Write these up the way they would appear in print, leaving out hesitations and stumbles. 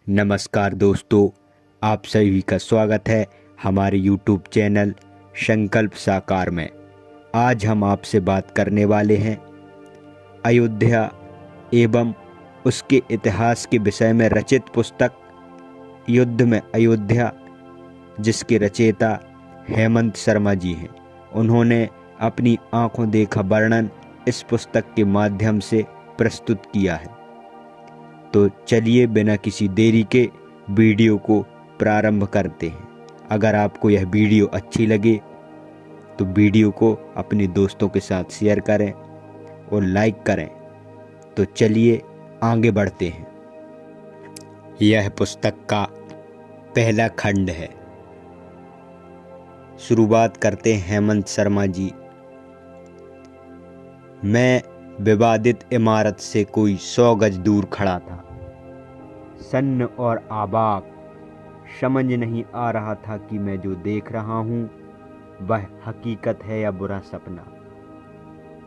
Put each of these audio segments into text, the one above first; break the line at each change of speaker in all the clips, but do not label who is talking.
नमस्कार दोस्तों, आप सभी का स्वागत है हमारे YouTube चैनल संकल्प साकार में। आज हम आपसे बात करने वाले हैं अयोध्या एवं उसके इतिहास के विषय में रचित पुस्तक युद्ध में अयोध्या, जिसके रचयिता हेमंत शर्मा जी हैं। उन्होंने अपनी आंखों देखा वर्णन इस पुस्तक के माध्यम से प्रस्तुत किया है। तो चलिए बिना किसी देरी के वीडियो को प्रारंभ करते हैं। अगर आपको यह वीडियो अच्छी लगे तो वीडियो को अपने दोस्तों के साथ शेयर करें और लाइक करें। तो चलिए आगे बढ़ते हैं। यह पुस्तक का पहला खंड है। शुरुआत करते हैं हेमंत शर्मा जी। मैं विवादित इमारत से कोई 100 गज दूर खड़ा था, सन्न और आबाक। समझ नहीं आ रहा था कि मैं जो देख रहा हूँ वह हकीकत है या बुरा सपना।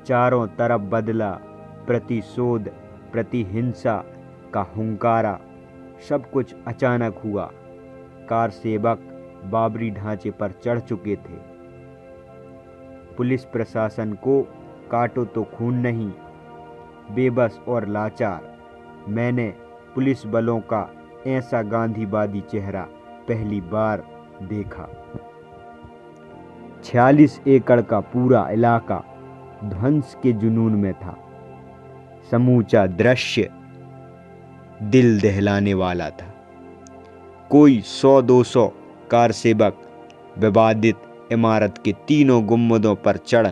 चारों तरफ बदला प्रतिशोध, प्रतिहिंसा का हुंकारा। सब कुछ अचानक हुआ। कार सेवक बाबरी ढांचे पर चढ़ चुके थे। पुलिस प्रशासन को काटो तो खून नहीं। बेबस और लाचार मैंने पुलिस बलों का ऐसा गांधीवादी चेहरा पहली बार देखा। 46 एकड़ का पूरा इलाका ध्वंस के जुनून में था। समूचा दृश्य दिल दहलाने वाला था। कोई 100-200 कार सेवक विवादित इमारत के तीनों गुंबदों पर चढ़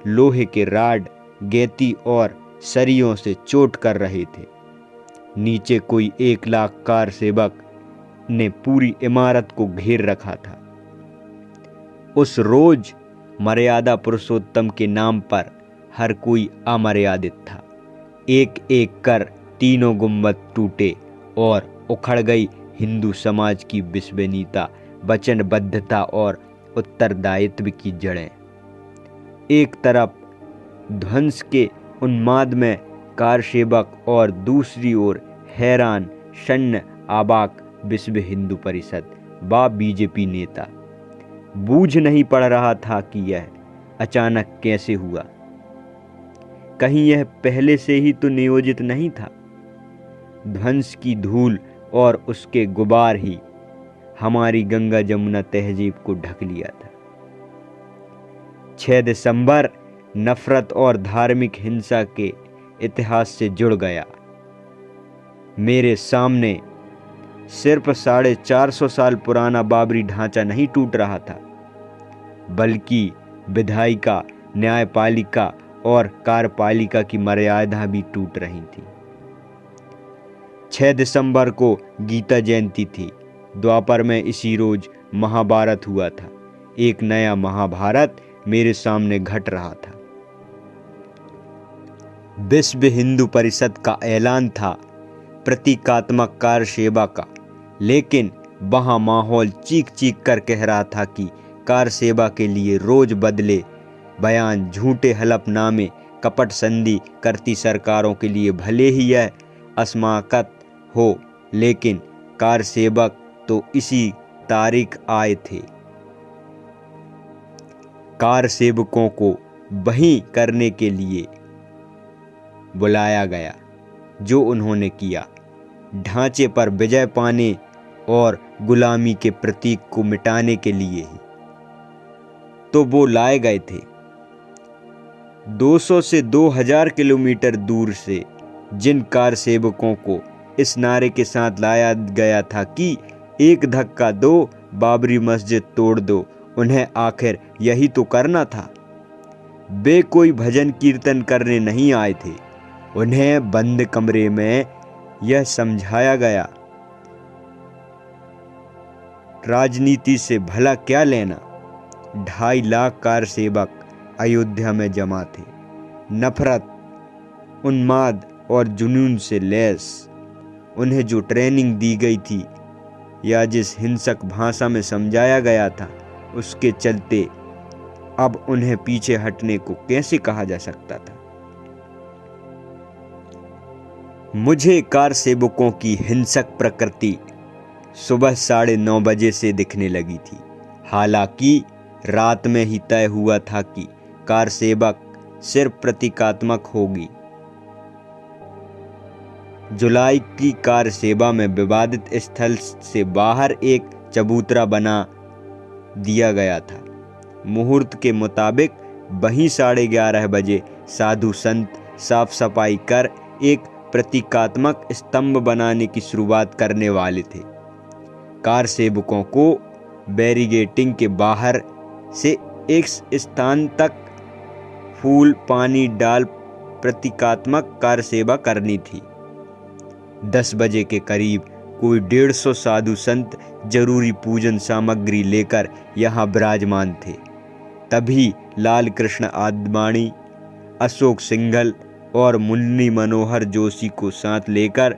लोहे के राड, गेती और सरियों से चोट कर रहे थे। नीचे कोई 1 लाख कार सेवक ने पूरी इमारत को घेर रखा था। उस रोज मर्यादा पुरुषोत्तम के नाम पर हर कोई अमर्यादित था। एक एक कर तीनों गुंबद टूटे और उखड़ गई हिंदू समाज की विश्वसनीयता, वचनबद्धता और उत्तरदायित्व की जड़ें। एक तरफ ध्वंस के उन्माद में कार सेवक और दूसरी ओर हैरान सन्न आबाक विश्व हिंदू परिषद व बीजेपी नेता। बूझ नहीं पड़ रहा था कि यह अचानक कैसे हुआ। कहीं यह पहले से ही तो नियोजित नहीं था। ध्वंस की धूल और उसके गुबार ही हमारी गंगा जमुना तहजीब को ढक लिया था। 6 दिसंबर नफरत और धार्मिक हिंसा के इतिहास से जुड़ गया। मेरे सामने सिर्फ 450 साल पुराना बाबरी ढांचा नहीं टूट रहा था, बल्कि विधायिका, न्यायपालिका और कार्यपालिका की मर्यादा भी टूट रही थी। 6 दिसंबर को गीता जयंती थी। द्वापर में इसी रोज महाभारत हुआ था। एक नया महाभारत मेरे सामने घट रहा था। विश्व हिंदू परिषद का ऐलान था, प्रतीकात्मक कार सेवा का, लेकिन वहां माहौल चीख चीख कर कह रहा था कि कार सेवा के लिए रोज बदले बयान, झूठे हलफनामे, कपट संधि करती सरकारों के लिए भले ही यह अस्माकत हो, लेकिन कार सेवक तो इसी तारीख आए थे। कार सेवकों को वही करने के लिए बुलाया गया जो उन्होंने किया। ढांचे पर विजय पाने और गुलामी के प्रतीक को मिटाने के लिए ही तो वो लाए गए थे। 200 से 2000 किलोमीटर दूर से जिन कार सेवकों को इस नारे के साथ लाया गया था कि एक धक्का दो, बाबरी मस्जिद तोड़ दो, उन्हें आखिर यही तो करना था। वे कोई भजन कीर्तन करने नहीं आए थे। उन्हें बंद कमरे में यह समझाया गया, राजनीति से भला क्या लेना। 2.5 लाख कार सेवक अयोध्या में जमा थे। नफरत, उन्माद और जुनून से लैस। उन्हें जो ट्रेनिंग दी गई थी या जिस हिंसक भाषा में समझाया गया था, उसके चलते अब उन्हें पीछे हटने को कैसे कहा जा सकता था। मुझे कार सेवकों की हिंसक प्रकृति सुबह 9:30 बजे से दिखने लगी थी। हालांकि रात में ही तय हुआ था कि कार सेवक सिर्फ प्रतीकात्मक होगी। जुलाई की कार सेवा में विवादित स्थल से बाहर एक चबूतरा बना दिया गया था। मुहूर्त के मुताबिक वहीं 11:30 बजे साधु संत साफ सफाई कर एक प्रतीकात्मक स्तंभ बनाने की शुरुआत करने वाले थे। कार सेवकों को बैरिगेटिंग के बाहर से एक स्थान तक फूल पानी डाल प्रतीकात्मक कार सेवा करनी थी। 10 बजे के करीब कोई 150 साधु संत जरूरी पूजन सामग्री लेकर यहाँ विराजमान थे। तभी लाल कृष्ण आडवाणी, अशोक सिंघल और मुन्नी मनोहर जोशी को साथ लेकर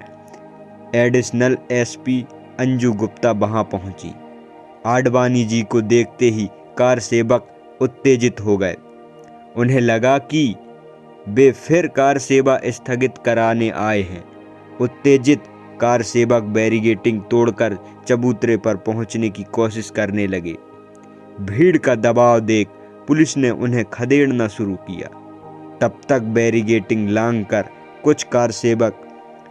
एडिशनल एसपी अंजू गुप्ता वहां पहुंची। आडवाणी जी को देखते ही कार सेवक उत्तेजित हो गए। उन्हें लगा कि वे फिर कार सेवा स्थगित कराने आए हैं। उत्तेजित कार सेवक बैरिगेटिंग तोड़कर चबूतरे पर पहुंचने की कोशिश करने लगे। भीड़ का दबाव देख पुलिस ने उन्हें खदेड़ना शुरू किया। तब तक बैरिगेटिंग लांघकर कुछ कार सेवक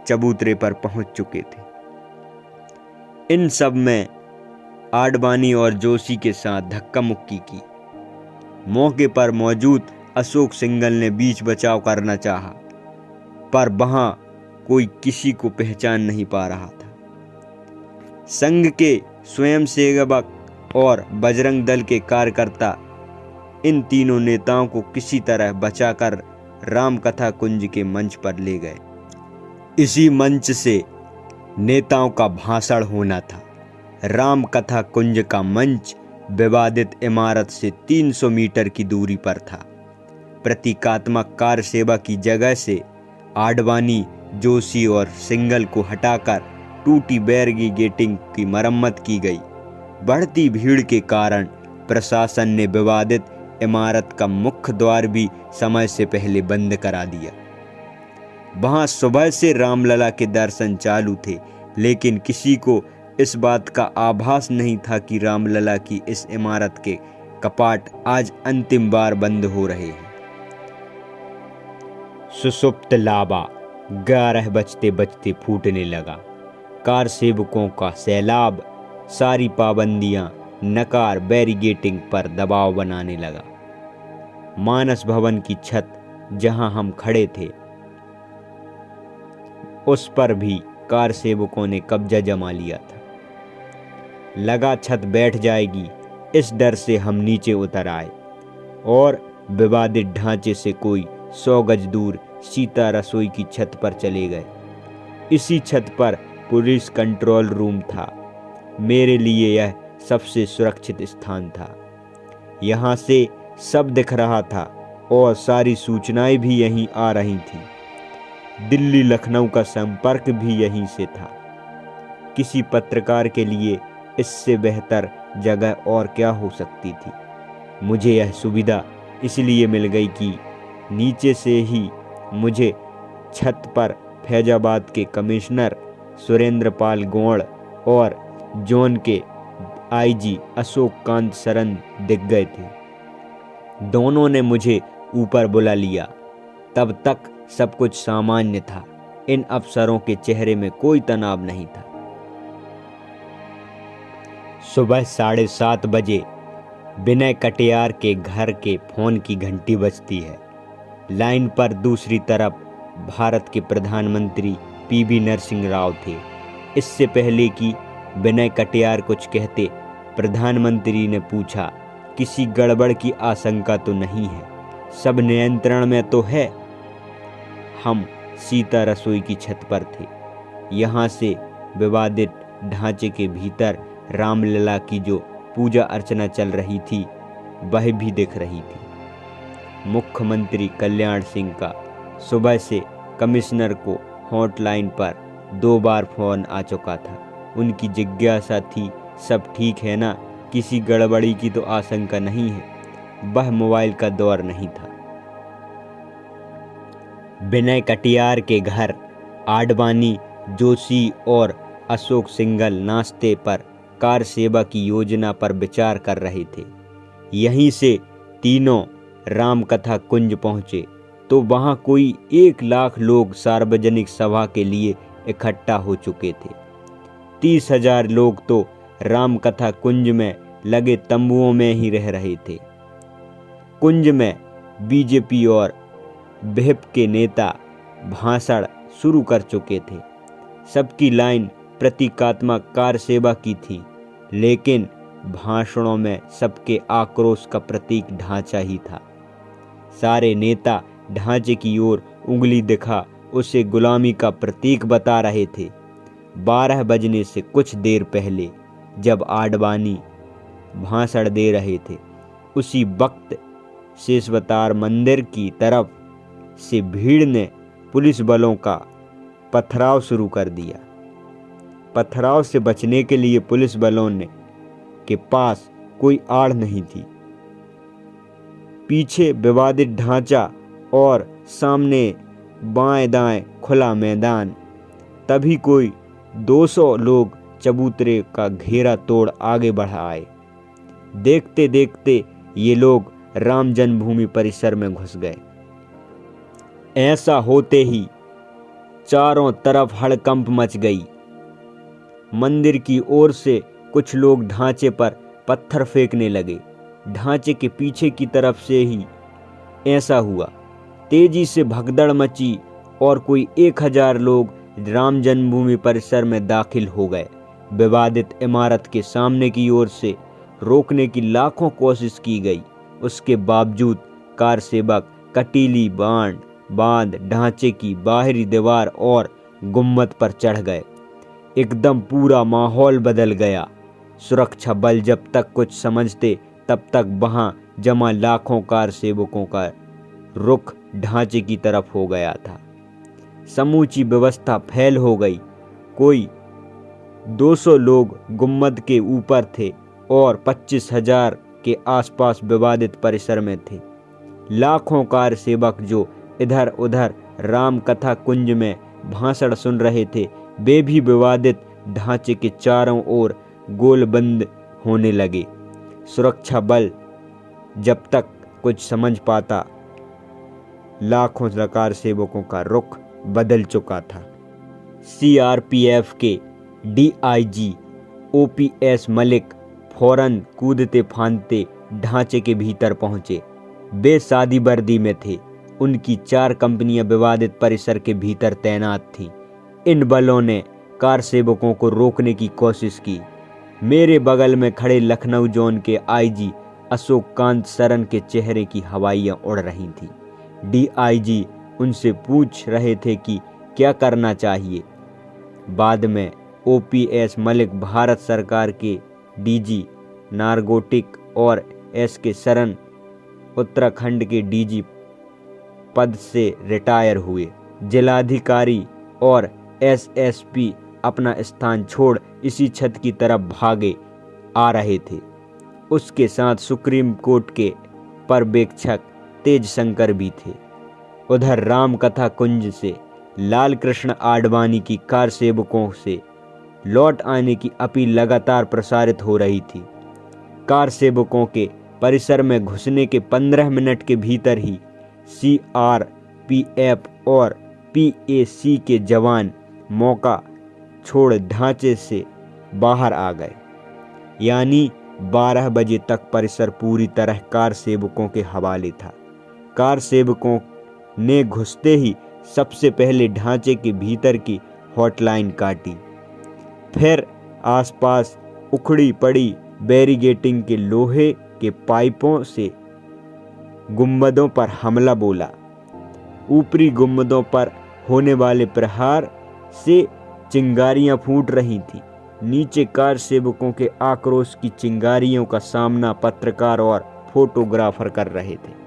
चबूतरे पर पहुंच चुके थे। इन सब में आडवाणी और जोशी के साथ धक्का मुक्की की। मौके पर मौजूद अशोक सिंघल ने बीच बचाव करना चाहा, पर वहां कोई किसी को पहचान नहीं पा रहा था। संघ के स्वयंसेवक और बजरंग दल के कार्यकर्ता इन तीनों नेताओं को किसी तरह बचाकर रामकथा कुंज के मंच पर ले गए। इसी मंच से नेताओं का भाषण होना था। रामकथा कुंज का मंच विवादित इमारत से 300 मीटर की दूरी पर था। प्रतीकात्मक कार सेवा की जगह से आडवाणी, जोशी और सिंघल को हटाकर टूटी बैरिगेटिंग की मरम्मत की गई। बढ़ती भीड़ के कारण प्रशासन ने विवादित इमारत का मुख्य द्वार भी समय से पहले बंद करा दिया। वहां सुबह से रामलला के दर्शन चालू थे, लेकिन किसी को इस बात का आभास नहीं था कि रामलला की इस इमारत के कपाट आज अंतिम बार बंद हो रहे हैं। सुषुप्त लावा 11 बजते बजते फूटने लगा। कार सेवकों का सैलाब सारी पाबंदियां नकार बैरिगेटिंग पर दबाव बनाने लगा। मानस भवन की छत जहां हम खड़े थे, उस पर भी कार सेवकों ने कब्जा जमा लिया था। लगा छत बैठ जाएगी, इस डर से हम नीचे उतर आए और विवादित ढांचे से कोई 100 गज दूर सीता रसोई की छत पर चले गए। इसी छत पर पुलिस कंट्रोल रूम था। मेरे लिए यह सबसे सुरक्षित स्थान था। यहाँ से सब दिख रहा था और सारी सूचनाएं भी यहीं आ रही थी। दिल्ली लखनऊ का संपर्क भी यहीं से था। किसी पत्रकार के लिए इससे बेहतर जगह और क्या हो सकती थी। मुझे यह सुविधा इसलिए मिल गई कि नीचे से ही मुझे छत पर फैजाबाद के कमिश्नर सुरेंद्र पाल गौड़ और जोन के आईजी अशोक कांत सरन दिख गए थे। दोनों ने मुझे ऊपर बुला लिया। तब तक सब कुछ सामान्य था। इन अफसरों के चेहरे में कोई तनाव नहीं था। सुबह 7:30 बजे विनय कटियार के घर के फोन की घंटी बजती है। लाइन पर दूसरी तरफ भारत के प्रधानमंत्री पीवी नरसिंह राव थे। इससे पहले कि विनय कटियार कुछ कहते, प्रधानमंत्री ने पूछा, किसी गड़बड़ की आशंका तो नहीं है? सब नियंत्रण में तो है? हम सीता रसोई की छत पर थे। यहाँ से विवादित ढांचे के भीतर रामलला की जो पूजा अर्चना चल रही थी वह भी दिख रही थी। मुख्यमंत्री कल्याण सिंह का सुबह से कमिश्नर को हॉटलाइन पर 2 बार फोन आ चुका था। उनकी जिज्ञासा थी, सब ठीक है ना, किसी गड़बड़ी की तो आशंका नहीं है। वह मोबाइल का दौर नहीं था। विनय कटियार के घर आडवाणी, जोशी और अशोक सिंघल नाश्ते पर कार सेवा की योजना पर विचार कर रहे थे। यहीं से तीनों रामकथा कुंज पहुँचे तो वहाँ कोई 1 लाख लोग सार्वजनिक सभा के लिए इकट्ठा हो चुके थे। 30,000 लोग तो रामकथा कुंज में लगे तंबुओं में ही रह रहे थे। कुंज में बीजेपी और विहिप के नेता भाषण शुरू कर चुके थे। सबकी लाइन प्रतीकात्मक कार सेवा की थी, लेकिन भाषणों में सबके आक्रोश का प्रतीक ढांचा ही था। सारे नेता ढांचे की ओर उंगली दिखा उसे गुलामी का प्रतीक बता रहे थे। 12 बजने से कुछ देर पहले जब आडवाणी भाषण दे रहे थे, उसी वक्त शेषवतार मंदिर की तरफ से भीड़ ने पुलिस बलों का पथराव शुरू कर दिया। पथराव से बचने के लिए पुलिस बलों के पास कोई आड़ नहीं थी। पीछे विवादित ढांचा और सामने बाएं दाएं खुला मैदान। तभी कोई 200 लोग चबूतरे का घेरा तोड़ आगे बढ़ आए। देखते देखते ये लोग राम जन्मभूमि परिसर में घुस गए। ऐसा होते ही चारों तरफ हड़कंप मच गई। मंदिर की ओर से कुछ लोग ढांचे पर पत्थर फेंकने लगे। ढांचे के पीछे की तरफ से ही ऐसा हुआ। तेजी से भगदड़ मची और कोई 1000 लोग राम जन्मभूमि परिसर में दाखिल हो गए। विवादित इमारत के सामने की ओर से रोकने की लाखों कोशिश की गई। उसके बावजूद कार सेवक कटीली बांध ढांचे की बाहरी दीवार और गुम्मद पर चढ़ गए। एकदम पूरा माहौल बदल गया। सुरक्षा बल जब तक कुछ समझते तब तक वहां जमा लाखों कार सेवकों का रुख ढांचे की तरफ हो गया था। समूची व्यवस्था फैल हो गई। कोई 200 लोग गुम्मद के ऊपर थे और 25,000 के आसपास विवादित परिसर में थे। लाखों कार सेवक जो इधर उधर राम कथा कुंज में भाषण सुन रहे थे, वे भी विवादित ढांचे के चारों ओर गोलबंद होने लगे। सुरक्षा बल जब तक कुछ समझ पाता, लाखों कार सेवकों का रुख बदल चुका था। सीआरपीएफ के डीआईजी ओपीएस मलिक फौरन कूदते फांदते ढांचे के भीतर पहुंचे। वे सादी वर्दी में थे। उनकी 4 कंपनियां विवादित परिसर के भीतर तैनात थीं। इन बलों ने कार सेवकों को रोकने की कोशिश की। मेरे बगल में खड़े लखनऊ जोन के आईजी अशोक कांत सरन के चेहरे की हवाइयां उड़ रही थीं। डीआईजी उनसे पूछ रहे थे कि क्या करना चाहिए। बाद में ओपीएस मलिक भारत सरकार के डीजी नारकोटिक और एसके सरन उत्तराखंड के डीजी पद से रिटायर हुए। जिलाधिकारी और एसएसपी अपना स्थान छोड़ इसी छत की तरफ भागे आ रहे थे। उसके साथ सुप्रीम कोर्ट के पर्यवेक्षक तेज शंकर भी थे। उधर राम कथा कुंज से लाल कृष्ण आडवाणी की कार सेवकों से लौट आने की अपील लगातार प्रसारित हो रही थी। कार सेवकों के परिसर में घुसने के 15 मिनट के भीतर ही सीआरपीएफ और पीएसी के जवान मौका छोड़ ढांचे से बाहर आ गए। यानी 12 बजे तक परिसर पूरी तरह कार सेवकों के हवाले था। कार सेवकों ने घुसते ही सबसे पहले ढांचे के भीतर की हॉटलाइन काटी। फिर आसपास उखड़ी पड़ी बैरिगेटिंग के लोहे के पाइपों से गुंबदों पर हमला बोला। ऊपरी गुंबदों पर होने वाले प्रहार से चिंगारियां फूट रही थीं। नीचे कार सेवकों के आक्रोश की चिंगारियों का सामना पत्रकार और फोटोग्राफर कर रहे थे।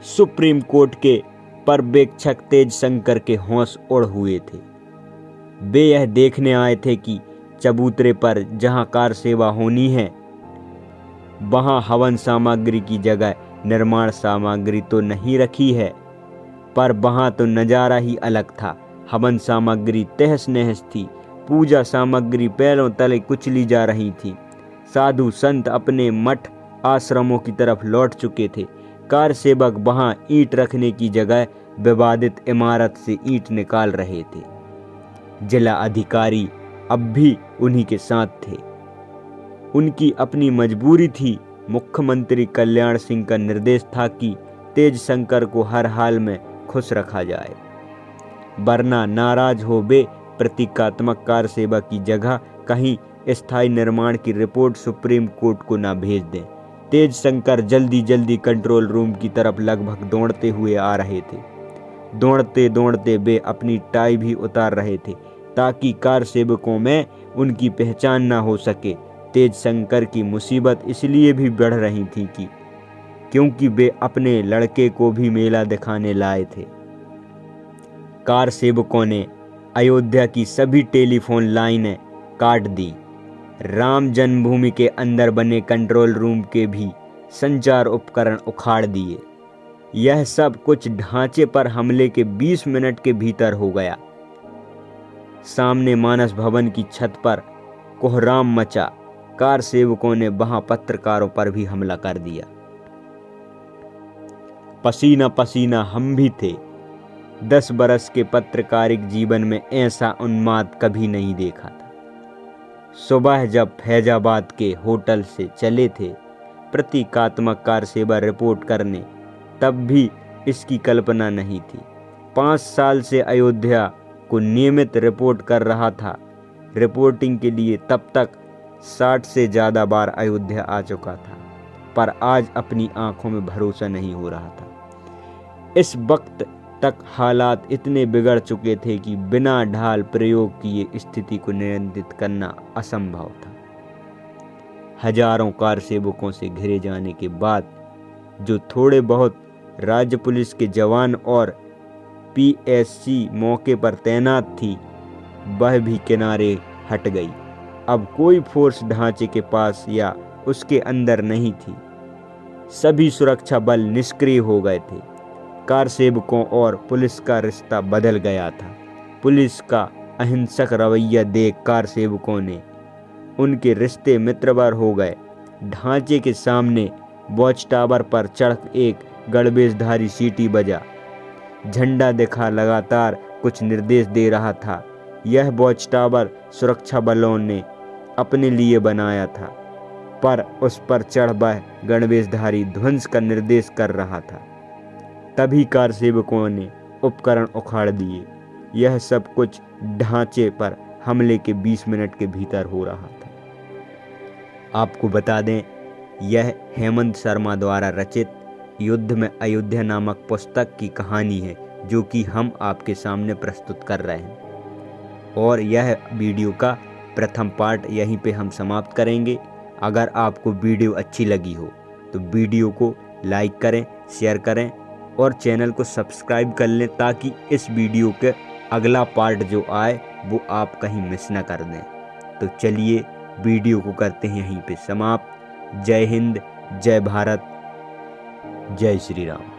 सुप्रीम कोर्ट के पर्यवेक्षक तेज शंकर के होश उड़ हुए थे। वे यह देखने आए थे कि चबूतरे पर जहां कार सेवा होनी है, वहां हवन सामग्री की जगह निर्माण सामग्री तो नहीं रखी है, पर वहां तो नज़ारा ही अलग था। हवन सामग्री तहस नहस थी, पूजा सामग्री पैरों तले कुचली जा रही थी। साधु संत अपने मठ आश्रमों की तरफ लौट चुके थे। कार सेवक वहां ईंट रखने की जगह विवादित इमारत से ईंट निकाल रहे थे। जिला अधिकारी अब भी उन्हीं के साथ थे। उनकी अपनी मजबूरी थी। मुख्यमंत्री कल्याण सिंह का निर्देश था कि तेज शंकर को हर हाल में खुश रखा जाए, वरना नाराज हो वे प्रतीकात्मक कार सेवा की जगह कहीं स्थायी निर्माण की रिपोर्ट सुप्रीम कोर्ट को न भेज दें। तेज शंकर जल्दी जल्दी कंट्रोल रूम की तरफ लगभग दौड़ते हुए आ रहे थे। दौड़ते दौड़ते वे अपनी टाई भी उतार रहे थे ताकि कार सेवकों में उनकी पहचान न हो सके। तेज शंकर की मुसीबत इसलिए भी बढ़ रही थी कि क्योंकि वे अपने लड़के को भी मेला दिखाने लाए थे। कार सेवकों ने अयोध्या की सभी टेलीफोन लाइनें काट दी। राम जन्मभूमि के अंदर बने कंट्रोल रूम के भी संचार उपकरण उखाड़ दिए। यह सब कुछ ढांचे पर हमले के 20 मिनट के भीतर हो गया। सामने मानस भवन की छत पर कोहराम मचा। कार सेवकों ने वहां पत्रकारों पर भी हमला कर दिया। पसीना पसीना हम भी थे। 10 बरस के पत्रकारिक जीवन में ऐसा उन्माद कभी नहीं देखा था। सुबह जब फैजाबाद के होटल से चले थे प्रतीकात्मक कार सेवा रिपोर्ट करने, तब भी इसकी कल्पना नहीं थी। 5 साल से अयोध्या को नियमित रिपोर्ट कर रहा था। रिपोर्टिंग के लिए तब तक 60 से ज़्यादा बार अयोध्या आ चुका था, पर आज अपनी आंखों में भरोसा नहीं हो रहा था। इस वक्त तक हालात इतने बिगड़ चुके थे कि बिना ढाल प्रयोग किए स्थिति को नियंत्रित करना असंभव था। हजारों कार सेवकों से घिरे जाने के बाद जो थोड़े बहुत राज्य पुलिस के जवान और पीएससी मौके पर तैनात थी, वह भी किनारे हट गई। अब कोई फोर्स ढांचे के पास या उसके अंदर नहीं थी। सभी सुरक्षा बल निष्क्रिय हो गए थे। कार सेवकों और पुलिस का रिश्ता बदल गया था। पुलिस का अहिंसक रवैया देख कार सेवकों ने उनके रिश्ते मित्रवर हो गए। ढांचे के सामने वॉच टावर पर चढ़ एक गणवेशधारी सीटी बजा। झंडा दिखा लगातार कुछ निर्देश दे रहा था। यह वॉच टावर सुरक्षा बलों ने अपने लिए बनाया था, पर उस पर चढ़ वह गणवेशधारी ध्वंस का निर्देश कर रहा था। तभी कार सेवकों ने उपकरण उखाड़ दिए। यह सब कुछ ढांचे पर हमले के 20 मिनट के भीतर हो रहा था। आपको बता दें, यह हेमंत शर्मा द्वारा रचित युद्ध में अयोध्या नामक पुस्तक की कहानी है, जो कि हम आपके सामने प्रस्तुत कर रहे हैं। और यह वीडियो का प्रथम पार्ट यहीं पे हम समाप्त करेंगे। अगर आपको वीडियो अच्छी लगी हो तो वीडियो को लाइक करें, शेयर करें और चैनल को सब्सक्राइब कर लें, ताकि इस वीडियो के अगला पार्ट जो आए वो आप कहीं मिस ना कर दें। तो चलिए वीडियो को करते हैं यहीं पे समाप्त। जय हिंद, जय भारत, जय श्री राम।